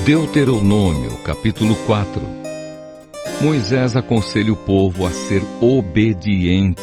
Deuteronômio, capítulo 4. Moisés aconselha o povo a ser obediente.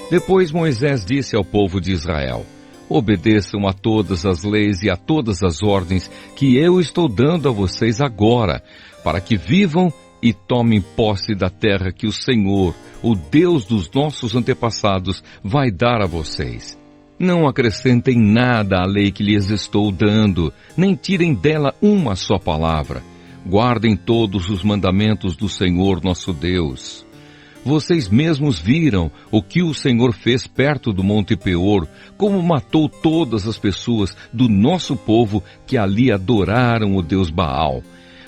Depois Moisés disse ao povo de Israel: obedeçam a todas as leis e a todas as ordens que eu estou dando a vocês agora, para que vivam e tomem posse da terra que o Senhor, o Deus dos nossos antepassados, vai dar a vocês. Não acrescentem nada à lei que lhes estou dando, nem tirem dela uma só palavra. Guardem todos os mandamentos do Senhor nosso Deus. Vocês mesmos viram o que o Senhor fez perto do Monte Peor, como matou todas as pessoas do nosso povo que ali adoraram o Deus Baal.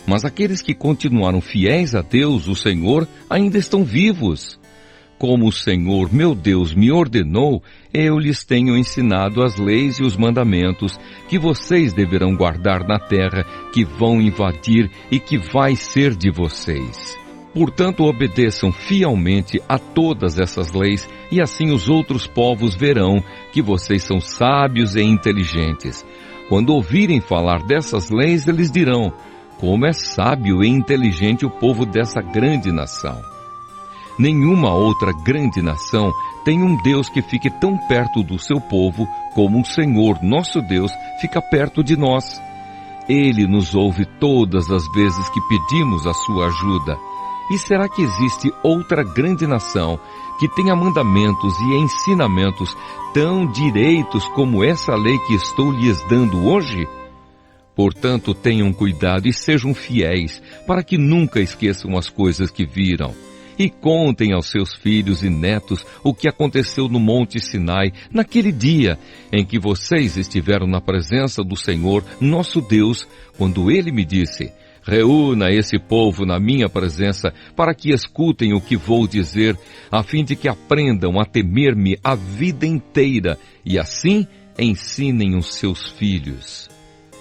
Mas aqueles que continuaram fiéis a Deus, o Senhor, ainda estão vivos. Como o Senhor, meu Deus, me ordenou, eu lhes tenho ensinado as leis e os mandamentos que vocês deverão guardar na terra que vão invadir e que vai ser de vocês. Portanto, obedeçam fielmente a todas essas leis e assim os outros povos verão que vocês são sábios e inteligentes. Quando ouvirem falar dessas leis, eles dirão: como é sábio e inteligente o povo dessa grande nação. Nenhuma outra grande nação tem um Deus que fique tão perto do seu povo como o Senhor, nosso Deus, fica perto de nós. Ele nos ouve todas as vezes que pedimos a sua ajuda. E será que existe outra grande nação que tenha mandamentos e ensinamentos tão direitos como essa lei que estou lhes dando hoje? Portanto, tenham cuidado e sejam fiéis, para que nunca esqueçam as coisas que viram. E contem aos seus filhos e netos o que aconteceu no Monte Sinai, naquele dia em que vocês estiveram na presença do Senhor, nosso Deus, quando Ele me disse: reúna esse povo na minha presença para que escutem o que vou dizer, a fim de que aprendam a temer-me a vida inteira e assim ensinem os seus filhos.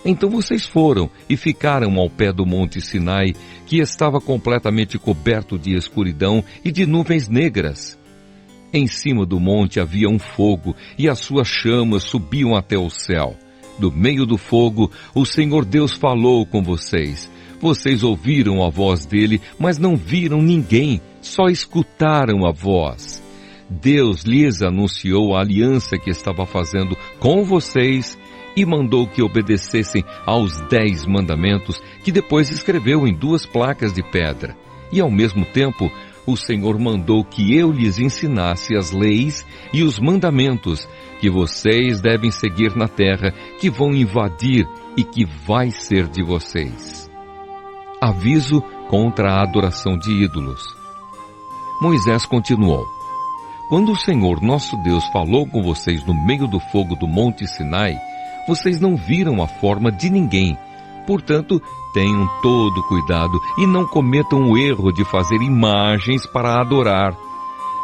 Então vocês foram e ficaram ao pé do Monte Sinai, que estava completamente coberto de escuridão e de nuvens negras. Em cima do monte havia um fogo, e as suas chamas subiam até o céu. Do meio do fogo, o Senhor Deus falou com vocês. Vocês ouviram a voz dele, mas não viram ninguém, só escutaram a voz. Deus lhes anunciou a aliança que estava fazendo com vocês e mandou que obedecessem aos 10 mandamentos que depois escreveu em 2 placas de pedra. E ao mesmo tempo, o Senhor mandou que eu lhes ensinasse as leis e os mandamentos que vocês devem seguir na terra que vão invadir e que vai ser de vocês. Aviso contra a adoração de ídolos. Moisés continuou: quando o Senhor nosso Deus falou com vocês no meio do fogo do Monte Sinai, vocês não viram a forma de ninguém. Portanto, tenham todo cuidado e não cometam o erro de fazer imagens para adorar.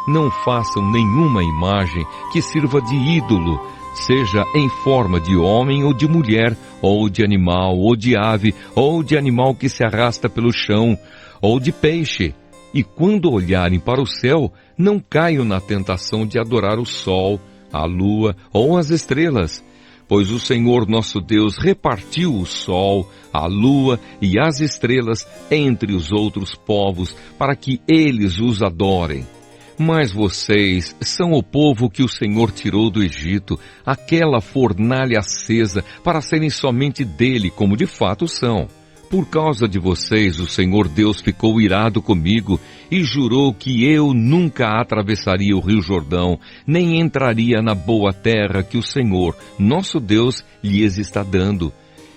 Não façam nenhuma imagem que sirva de ídolo, seja em forma de homem ou de mulher, ou de animal, ou de ave, ou de animal que se arrasta pelo chão, ou de peixe. E quando olharem para o céu, não caiam na tentação de adorar o sol, a lua ou as estrelas. Pois o Senhor nosso Deus repartiu o sol, a lua e as estrelas entre os outros povos, para que eles os adorem. Mas vocês são o povo que o Senhor tirou do Egito, aquela fornalha acesa, para serem somente dele, como de fato são. Por causa de vocês, o Senhor Deus ficou irado comigo e jurou que eu nunca atravessaria o Rio Jordão, nem entraria na boa terra que o Senhor, nosso Deus, lhes está dando.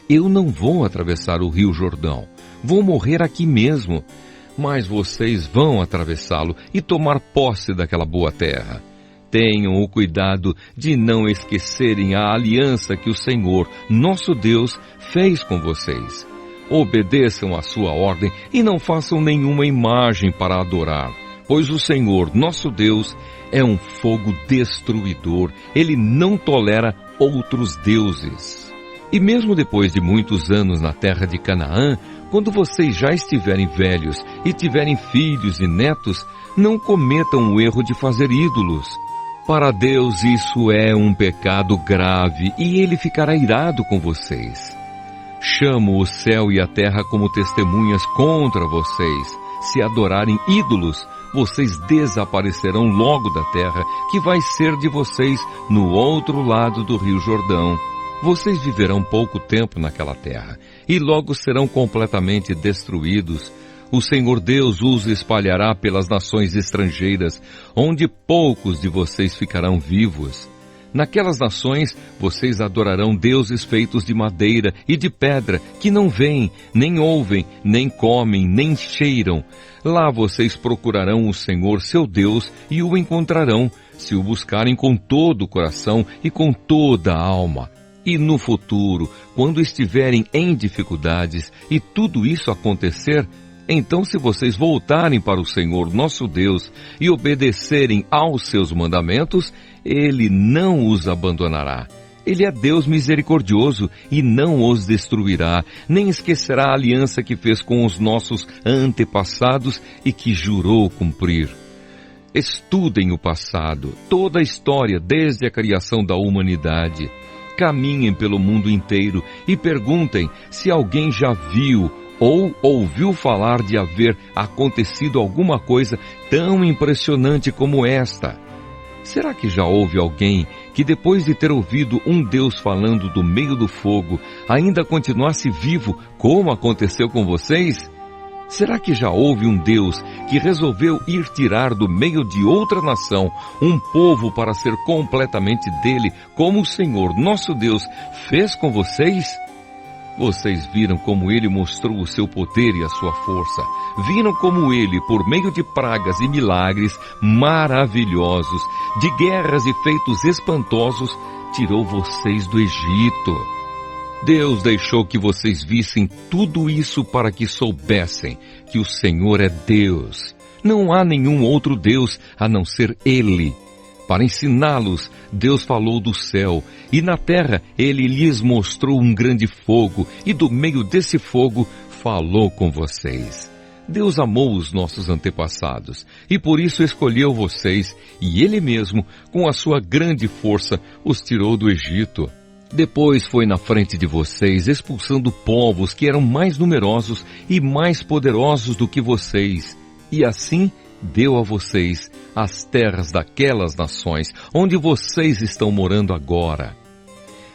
Eu não vou atravessar o Rio Jordão, vou morrer aqui mesmo, mas vocês vão atravessá-lo e tomar posse daquela boa terra. Tenham o cuidado de não esquecerem a aliança que o Senhor, nosso Deus, fez com vocês. Obedeçam a sua ordem e não façam nenhuma imagem para adorar, pois o Senhor, nosso Deus, é um fogo destruidor. Ele não tolera outros deuses. E mesmo depois de muitos anos na terra de Canaã, quando vocês já estiverem velhos e tiverem filhos e netos, não cometam o erro de fazer ídolos. Para Deus isso é um pecado grave e Ele ficará irado com vocês. chamo o céu e a terra como testemunhas contra vocês. Se adorarem ídolos, vocês desaparecerão logo da terra, que vai ser de vocês no outro lado do Rio Jordão. Vocês viverão pouco tempo naquela terra, e logo serão completamente destruídos. O Senhor Deus os espalhará pelas nações estrangeiras, onde poucos de vocês ficarão vivos. Naquelas nações, vocês adorarão deuses feitos de madeira e de pedra, que não veem, nem ouvem, nem comem, nem cheiram. Lá vocês procurarão o Senhor, seu Deus, e o encontrarão, se o buscarem com todo o coração e com toda a alma. E no futuro, quando estiverem em dificuldades e tudo isso acontecer, então, se vocês voltarem para o Senhor nosso Deus e obedecerem aos seus mandamentos, Ele não os abandonará. Ele é Deus misericordioso e não os destruirá, nem esquecerá a aliança que fez com os nossos antepassados e que jurou cumprir. Estudem o passado, toda a história desde a criação da humanidade. Caminhem pelo mundo inteiro e perguntem se alguém já viu ou ouviu falar de haver acontecido alguma coisa tão impressionante como esta. Será que já houve alguém que, depois de ter ouvido um Deus falando do meio do fogo, ainda continuasse vivo, como aconteceu com vocês? Será que já houve um Deus que resolveu ir tirar do meio de outra nação um povo para ser completamente dele, como o Senhor nosso Deus fez com vocês? Vocês viram como Ele mostrou o seu poder e a sua força. Viram como Ele, por meio de pragas e milagres maravilhosos, de guerras e feitos espantosos, tirou vocês do Egito. Deus deixou que vocês vissem tudo isso para que soubessem que o Senhor é Deus. Não há nenhum outro Deus a não ser Ele. Para ensiná-los, Deus falou do céu, e na terra Ele lhes mostrou um grande fogo, e do meio desse fogo falou com vocês. Deus amou os nossos antepassados, e por isso escolheu vocês, e Ele mesmo, com a sua grande força, os tirou do Egito. Depois foi na frente de vocês, expulsando povos que eram mais numerosos e mais poderosos do que vocês, e assim deu a vocês as terras daquelas nações, onde vocês estão morando agora.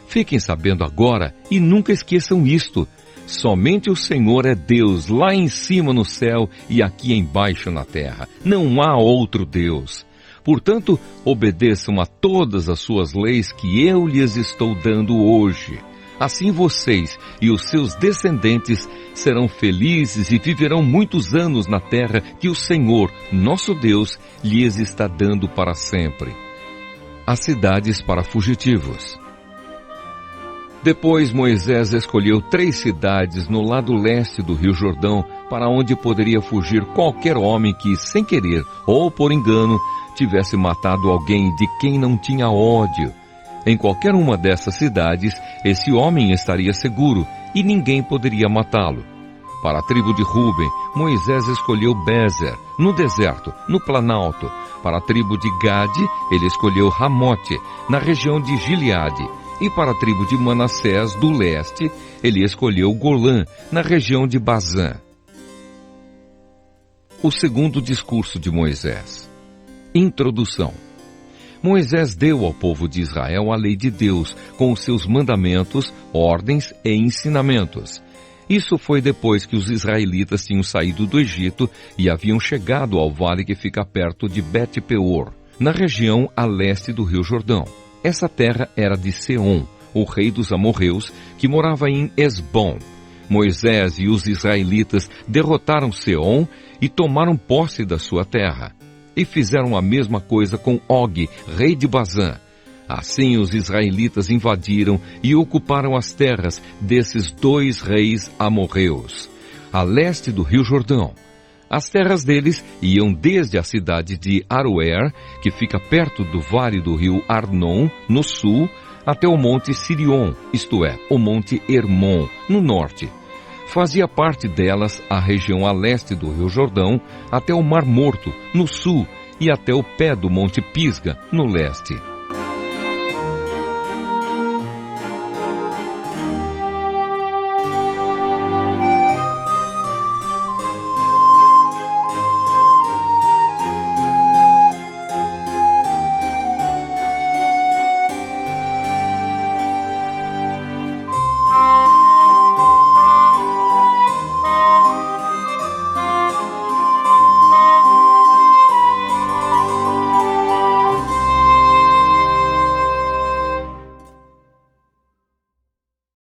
Fiquem sabendo agora e nunca esqueçam isto: somente o Senhor é Deus lá em cima no céu e aqui embaixo na terra. Não há outro Deus. Portanto, obedeçam a todas as suas leis que eu lhes estou dando hoje. Assim vocês e os seus descendentes serão felizes e viverão muitos anos na terra que o Senhor, nosso Deus, lhes está dando para sempre. As cidades para fugitivos. Depois Moisés escolheu 3 cidades no lado leste do Rio Jordão, para onde poderia fugir qualquer homem que, sem querer ou por engano, tivesse matado alguém de quem não tinha ódio. Em qualquer uma dessas cidades, esse homem estaria seguro e ninguém poderia matá-lo. Para a tribo de Ruben, Moisés escolheu Bezer, no deserto, no planalto. Para a tribo de Gade, ele escolheu Ramote, na região de Gileade. E para a tribo de Manassés, do leste, ele escolheu Golã, na região de Bazã. O segundo discurso de Moisés. Introdução. Moisés deu ao povo de Israel a lei de Deus, com os seus mandamentos, ordens e ensinamentos. Isso foi depois que os israelitas tinham saído do Egito e haviam chegado ao vale que fica perto de Bet-peor, na região a leste do Rio Jordão. Essa terra era de Seom, o rei dos amorreus, que morava em Esbom. Moisés e os israelitas derrotaram Seom e tomaram posse da sua terra. E fizeram a mesma coisa com Og, rei de Bazã. Assim os israelitas invadiram e ocuparam as terras desses 2 reis amorreus, a leste do Rio Jordão. As terras deles iam desde a cidade de Aroer, que fica perto do vale do rio Arnon, no sul, até o monte Sirion, isto é, o monte Hermon, no norte. Fazia parte delas a região a leste do Rio Jordão, até o Mar Morto, no sul, e até o pé do monte Pisga, no leste.